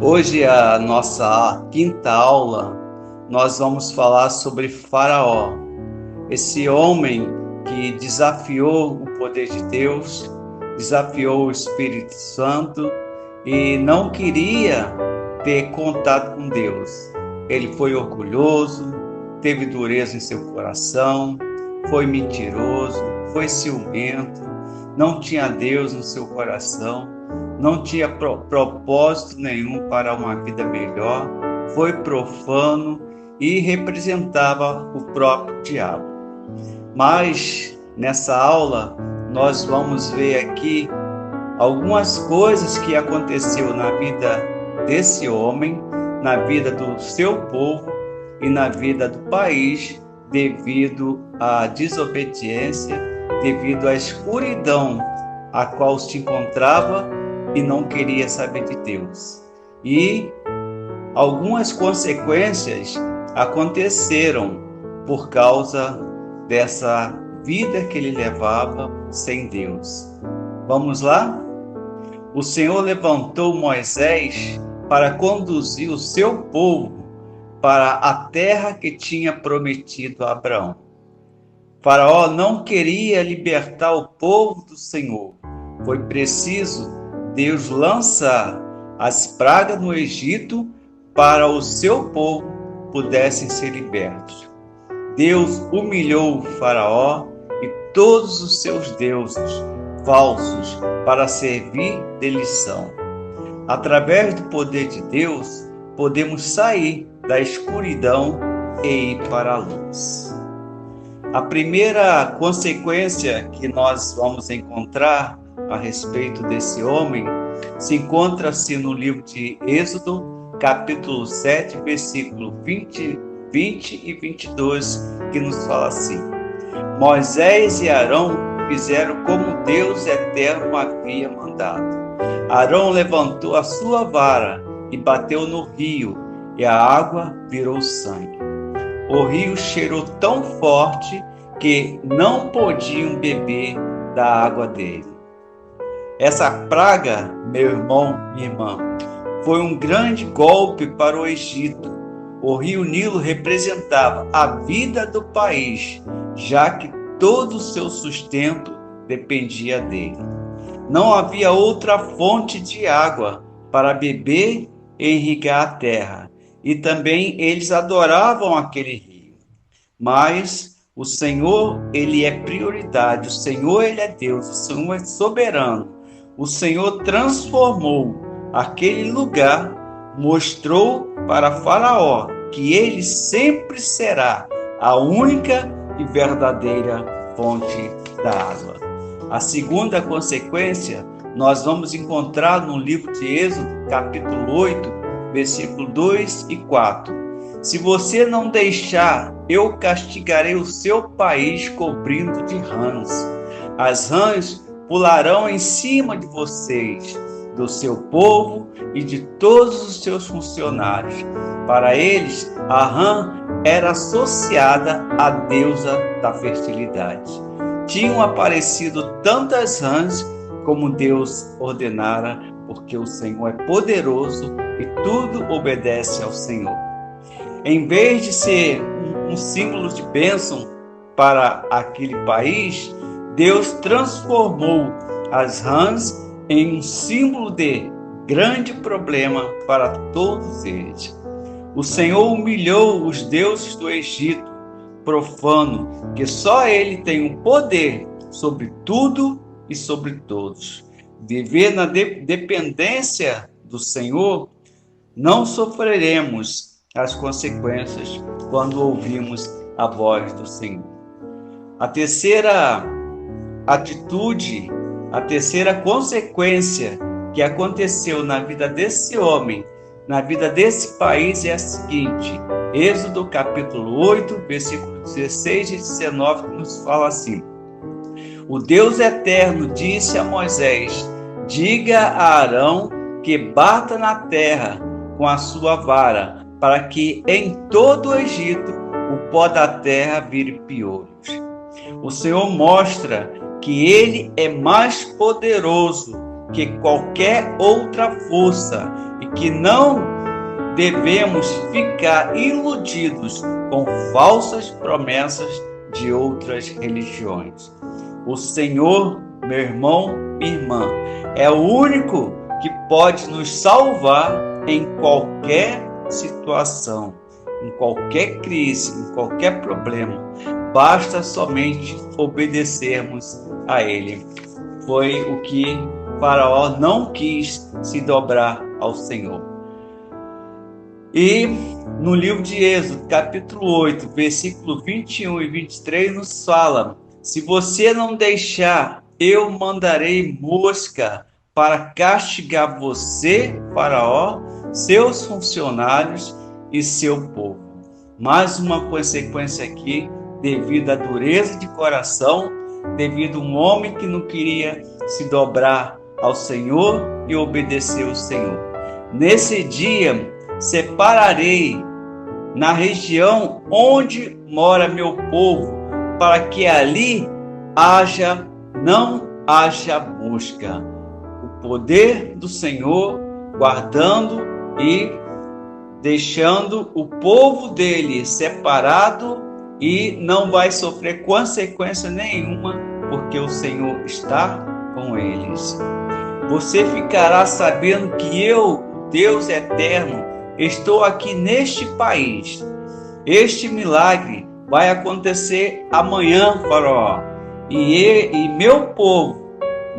Hoje, a nossa quinta aula, nós vamos falar sobre Faraó, esse homem que desafiou o poder de Deus, desafiou o Espírito Santo e não queria ter contato com Deus. Ele foi orgulhoso, teve dureza em seu coração, foi mentiroso, foi ciumento, não tinha Deus no seu coração, não tinha propósito nenhum para uma vida melhor, foi profano e representava o próprio diabo. Mas nessa aula nós vamos ver aqui algumas coisas que aconteceu na vida desse homem, na vida do seu povo e na vida do país, devido à desobediência, devido à escuridão a qual se encontrava e não queria saber de Deus. E algumas consequências aconteceram por causa dessa vida que ele levava sem Deus. Vamos lá? O Senhor levantou Moisés para conduzir o seu povo para a terra que tinha prometido a Abraão. Faraó não queria libertar o povo do Senhor. Foi preciso Deus lançar as pragas no Egito para o seu povo pudessem ser libertos. Deus humilhou o Faraó e todos os seus deuses falsos para servir de lição. Através do poder de Deus, podemos sair da escuridão e ir para a luz. A primeira consequência que nós vamos encontrar a respeito desse homem se encontra-se no livro de Êxodo, capítulo 7, versículo 20 e 22, que nos fala assim: Moisés e Arão fizeram como Deus eterno havia mandado. Arão levantou a sua vara e bateu no rio, e a água virou sangue. O rio cheirou tão forte que não podiam beber da água dele. Essa praga, meu irmão, minha irmã, foi um grande golpe para o Egito. O rio Nilo representava a vida do país, já que todo o seu sustento dependia dele. Não havia outra fonte de água para beber e irrigar a terra, e também eles adoravam aquele rio. Mas o Senhor, Ele é prioridade, o Senhor, Ele é Deus, o Senhor é soberano. O Senhor transformou aquele lugar, mostrou para Faraó que ele sempre será a única e verdadeira fonte da água. A segunda consequência nós vamos encontrar no livro de Êxodo, capítulo 8, versículo 2 e 4. Se você não deixar, eu castigarei o seu país cobrindo de rãs. As rãs pularão em cima de vocês, do seu povo e de todos os seus funcionários. Para eles, a rã era associada à deusa da fertilidade. Tinham aparecido tantas rãs como Deus ordenara, porque o Senhor é poderoso e tudo obedece ao Senhor. Em vez de ser um símbolo de bênção para aquele país, Deus transformou as rãs em um símbolo de grande problema para todos eles. O Senhor humilhou os deuses do Egito, profano, que só Ele tem o poder sobre tudo e sobre todos. Viver na dependência do Senhor, não sofreremos as consequências quando ouvimos a voz do Senhor. A terceira atitude, a terceira consequência que aconteceu na vida desse homem, na vida desse país é a seguinte: Êxodo capítulo 8, versículo 16 e 19, que nos fala assim: O Deus eterno disse a Moisés: diga a Arão que bata na terra com a sua vara, para que em todo o Egito o pó da terra vire piolhos. O Senhor mostra que Ele é mais poderoso que qualquer outra força e que não devemos ficar iludidos com falsas promessas de outras religiões. O Senhor, meu irmão, minha irmã, é o único que pode nos salvar em qualquer situação, em qualquer crise, em qualquer problema. Basta somente obedecermos a Ele. Foi o que Faraó não quis se dobrar ao Senhor. E no livro de Êxodo, capítulo 8, versículo 21 e 23, nos fala: se você não deixar, eu mandarei mosca para castigar você, Faraó, seus funcionários e seu povo. Mais uma consequência aqui, devido à dureza de coração, devido a um homem que não queria se dobrar ao Senhor e obedecer ao Senhor. Nesse dia, separarei na região onde mora meu povo, para que ali não haja mosca. O poder do Senhor guardando e deixando o povo dele separado, e não vai sofrer consequência nenhuma, porque o Senhor está com eles. Você ficará sabendo que eu, Deus eterno, estou aqui neste país. Este milagre vai acontecer amanhã, Faraó, e meu povo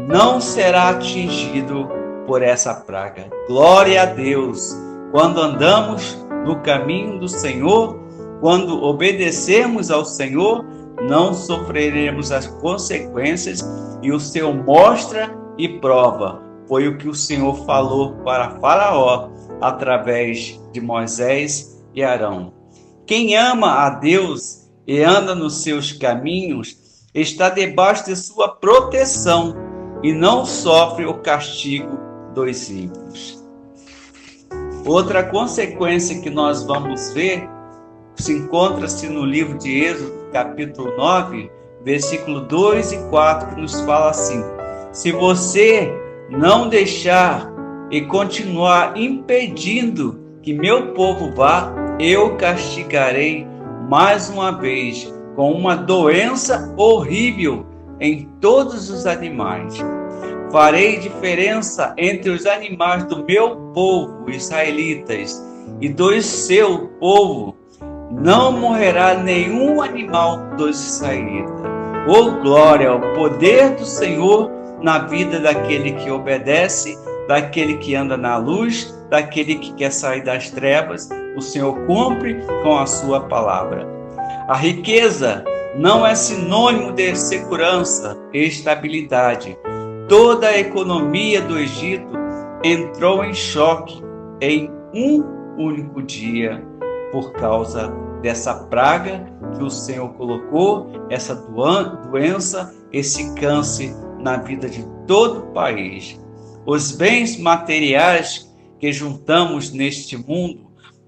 não será atingido por essa praga. Glória a Deus! Quando andamos no caminho do Senhor, quando obedecermos ao Senhor, não sofreremos as consequências, e o Senhor mostra e prova. Foi o que o Senhor falou para Faraó através de Moisés e Arão. Quem ama a Deus e anda nos seus caminhos está debaixo de sua proteção e não sofre o castigo dos ímpios. Outra consequência que nós vamos ver encontra-se no livro de Êxodo, capítulo 9, versículo 2 e 4, que nos fala assim: se você não deixar e continuar impedindo que meu povo vá, eu castigarei mais uma vez com uma doença horrível em todos os animais. Farei diferença entre os animais do meu povo, israelitas, e do seu povo. Não morrerá nenhum animal dos israelitas. Oh, glória ao poder do Senhor na vida daquele que obedece, daquele que anda na luz, daquele que quer sair das trevas. O Senhor cumpre com a sua palavra. A riqueza não é sinônimo de segurança e estabilidade. Toda a economia do Egito entrou em choque em um único dia por causa dessa praga que o Senhor colocou, essa doença, esse câncer na vida de todo o país. Os bens materiais que juntamos neste mundo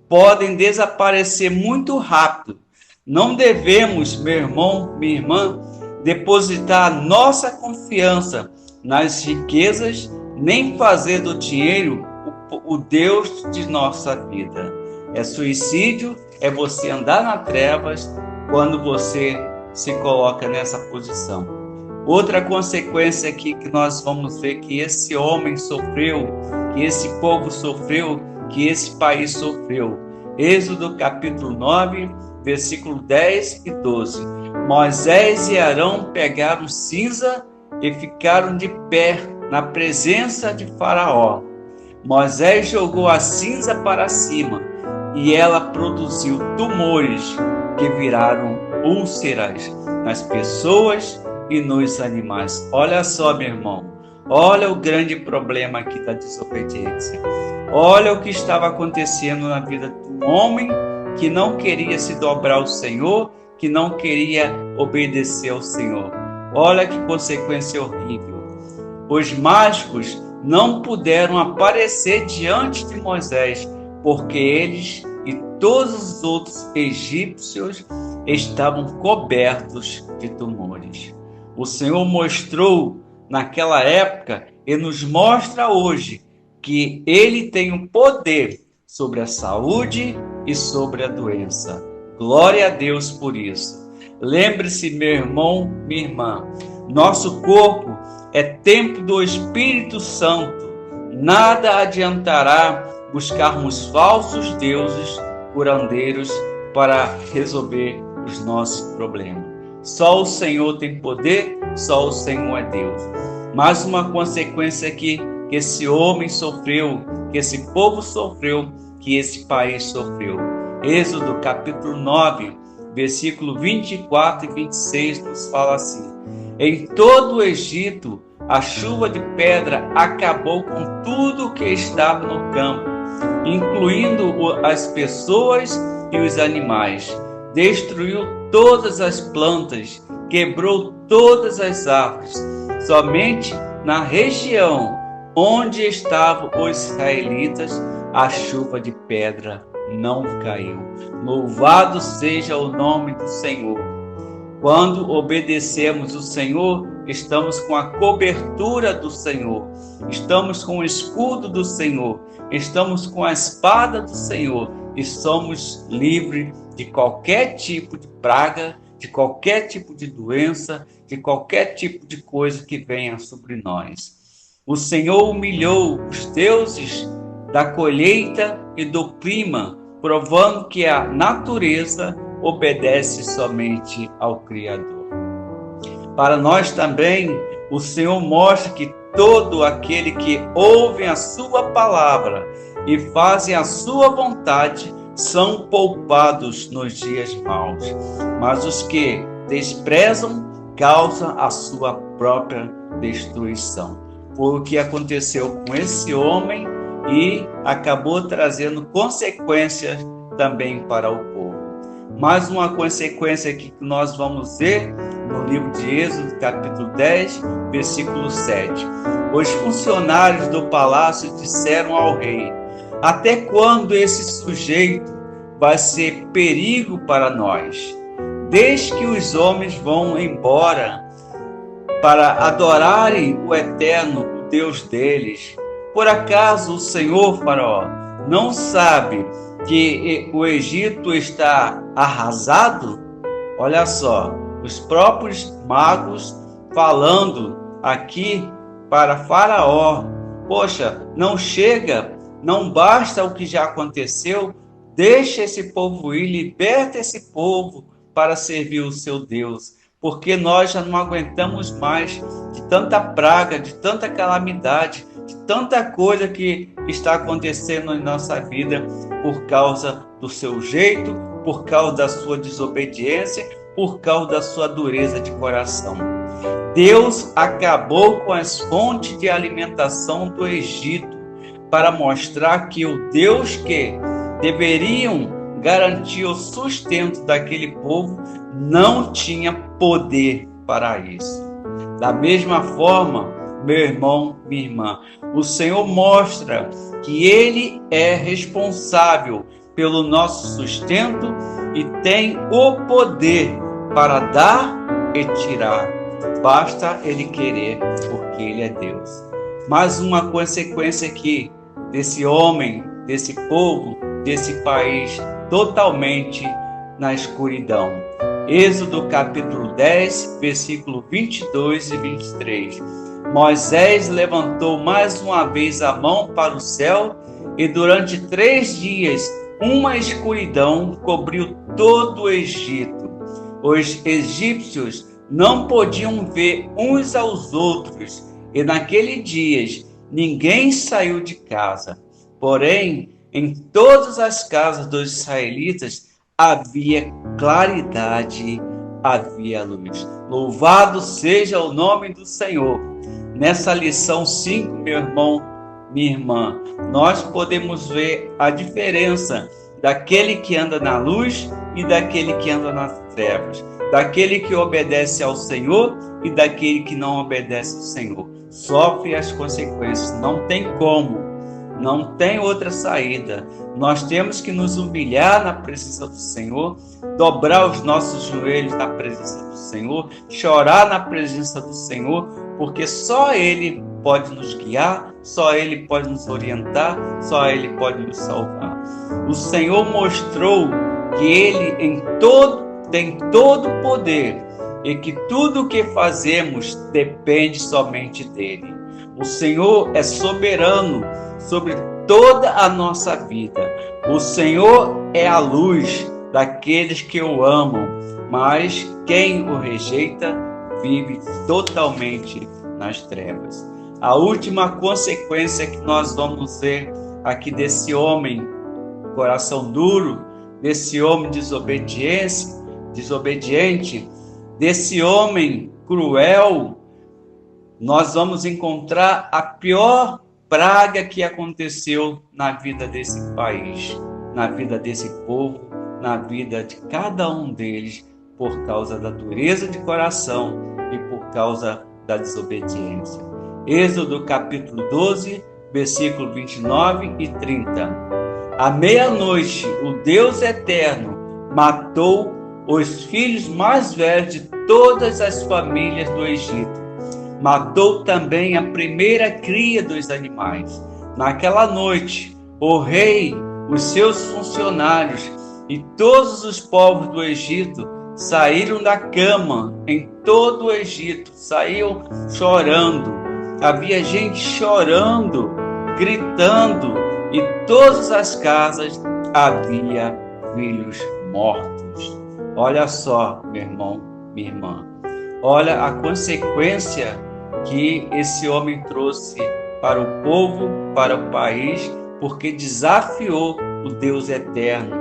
podem desaparecer muito rápido. Não devemos, meu irmão, minha irmã, depositar nossa confiança nas riquezas, nem fazer do dinheiro o Deus de nossa vida. É suicídio, é você andar nas trevas quando você se coloca nessa posição. Outra consequência aqui que nós vamos ver que esse homem sofreu, que esse povo sofreu, que esse país sofreu. Êxodo capítulo 9, versículo 10 e 12. Moisés e Arão pegaram cinza e ficaram de pé na presença de Faraó. Moisés jogou a cinza para cima e ela produziu tumores que viraram úlceras nas pessoas e nos animais. Olha só, meu irmão, olha o grande problema aqui da desobediência. Olha o que estava acontecendo na vida de um homem que não queria se dobrar ao Senhor, que não queria obedecer ao Senhor. Olha que consequência horrível. Os mágicos não puderam aparecer diante de Moisés, porque eles e todos os outros egípcios estavam cobertos de tumores. O Senhor mostrou naquela época e nos mostra hoje que ele tem o poder sobre a saúde e sobre a doença. Glória a Deus por isso. Lembre-se, meu irmão, minha irmã, nosso corpo é templo do Espírito Santo. Nada adiantará buscarmos falsos deuses curandeiros para resolver os nossos problemas. Só o Senhor tem poder, só o Senhor é Deus. Mais uma consequência que esse homem sofreu, que esse povo sofreu, que esse país sofreu. Êxodo capítulo 9, versículo 24 e 26 nos fala assim: em todo o Egito, a chuva de pedra acabou com tudo que estava no campo, incluindo as pessoas e os animais. Destruiu todas as plantas, quebrou todas as árvores. Somente na região onde estavam os israelitas, a chuva de pedra não caiu. Louvado seja o nome do Senhor. Quando obedecemos o Senhor, estamos com a cobertura do Senhor, estamos com o escudo do Senhor, estamos com a espada do Senhor e somos livres de qualquer tipo de praga, de qualquer tipo de doença, de qualquer tipo de coisa que venha sobre nós. O Senhor humilhou os deuses da colheita e do clima, provando que a natureza obedece somente ao Criador. Para nós também, o Senhor mostra que todo aquele que ouve a sua palavra e fazem a sua vontade são poupados nos dias maus, mas os que desprezam causam a sua própria destruição. Foi o que aconteceu com esse homem e acabou trazendo consequências também para o povo. Mais uma consequência que nós vamos ver no livro de Êxodo, capítulo 10, versículo 7. Os funcionários do palácio disseram ao rei: até quando esse sujeito vai ser perigo para nós? Desde que os homens vão embora para adorarem o Eterno, o Deus deles. Por acaso o Senhor, Faraó, não sabe que o Egito está arrasado? Olha só, os próprios magos falando aqui para Faraó: poxa, não chega, não basta o que já aconteceu, deixa esse povo ir, liberta esse povo para servir o seu Deus, porque nós já não aguentamos mais de tanta praga, de tanta calamidade, de tanta coisa que está acontecendo em nossa vida por causa do seu jeito, por causa da sua desobediência, por causa da sua dureza de coração. Deus acabou com as fontes de alimentação do Egito para mostrar que o Deus que deveriam garantir o sustento daquele povo não tinha poder para isso. Da mesma forma, meu irmão, minha irmã, o Senhor mostra que Ele é responsável pelo nosso sustento e tem o poder para dar e tirar. Basta Ele querer, porque Ele é Deus. Mais uma consequência aqui desse homem, desse povo, desse país totalmente na escuridão. Êxodo capítulo 10, versículo 22 e 23. Moisés levantou mais uma vez a mão para o céu e durante 3 dias uma escuridão cobriu todo o Egito. Os egípcios não podiam ver uns aos outros e naqueles dias ninguém saiu de casa. Porém, em todas as casas dos israelitas havia claridade, havia luz. Louvado seja o nome do Senhor. Nessa lição 5, meu irmão, minha irmã, nós podemos ver a diferença daquele que anda na luz e daquele que anda nas trevas, daquele que obedece ao Senhor e daquele que não obedece ao Senhor. Sofre as consequências, não tem como. Não tem outra saída. Nós temos que nos humilhar na presença do Senhor, dobrar os nossos joelhos na presença do Senhor, chorar na presença do Senhor, porque só Ele pode nos guiar, só Ele pode nos orientar, só Ele pode nos salvar. O Senhor mostrou que Ele tem todo o poder e que tudo o que fazemos depende somente dEle. O Senhor é soberano sobre toda a nossa vida. O Senhor é a luz daqueles que o amam, mas quem o rejeita vive totalmente nas trevas. A última consequência que nós vamos ver aqui desse homem coração duro, desse homem desobediente, desse homem cruel, nós vamos encontrar a pior praga que aconteceu na vida desse país, na vida desse povo, na vida de cada um deles, por causa da dureza de coração e por causa da desobediência. Êxodo capítulo 12, versículo 29 e 30. À meia-noite, o Deus eterno matou os filhos mais velhos de todas as famílias do Egito. Matou também a primeira cria dos animais. Naquela noite, o rei, os seus funcionários e todos os povos do Egito saíram da cama em todo o Egito, saíam chorando. Havia gente chorando, gritando, e todas as casas havia filhos mortos. Olha só, meu irmão, minha irmã. Olha a consequência que esse homem trouxe para o povo, para o país, porque desafiou o Deus eterno.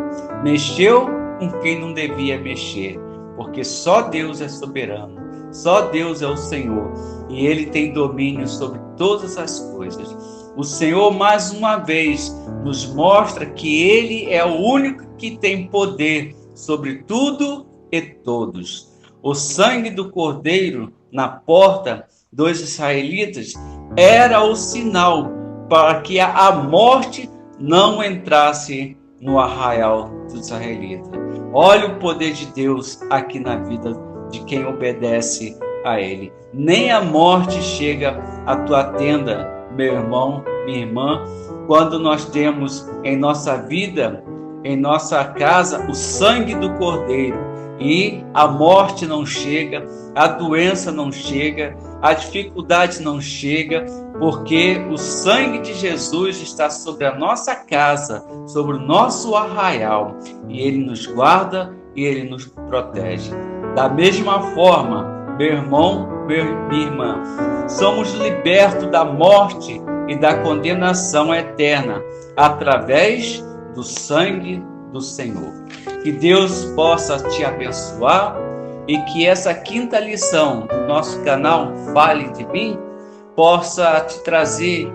Mexeu com quem não devia mexer, porque só Deus é soberano, só Deus é o Senhor, e Ele tem domínio sobre todas as coisas. O Senhor, mais uma vez, nos mostra que Ele é o único que tem poder sobre tudo e todos. O sangue do Cordeiro na porta dos israelitas era o sinal para que a morte não entrasse no arraial dos israelitas. Olha o poder de Deus aqui na vida de quem obedece a Ele. Nem a morte chega à tua tenda, meu irmão, minha irmã, quando nós temos em nossa vida, em nossa casa, o sangue do Cordeiro. E a morte não chega, a doença não chega, a dificuldade não chega, porque o sangue de Jesus está sobre a nossa casa, sobre o nosso arraial, e Ele nos guarda e Ele nos protege. Da mesma forma, meu irmão, minha irmã, somos libertos da morte e da condenação eterna através do sangue do Senhor. Que Deus possa te abençoar e que essa quinta lição do nosso canal Fale de Mim possa te trazer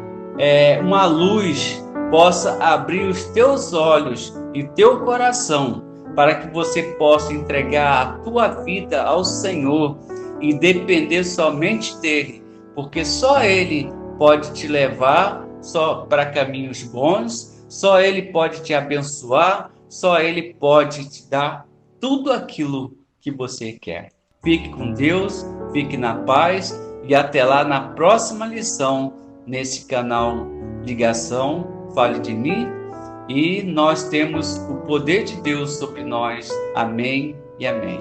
uma luz, possa abrir os teus olhos e teu coração para que você possa entregar a tua vida ao Senhor e depender somente dEle, porque só Ele pode te levar só para caminhos bons, só Ele pode te abençoar, só Ele pode te dar tudo aquilo que você quer. Fique com Deus, fique na paz e até lá na próxima lição nesse canal Ligação Fale de Mim. E nós temos o poder de Deus sobre nós. Amém e amém.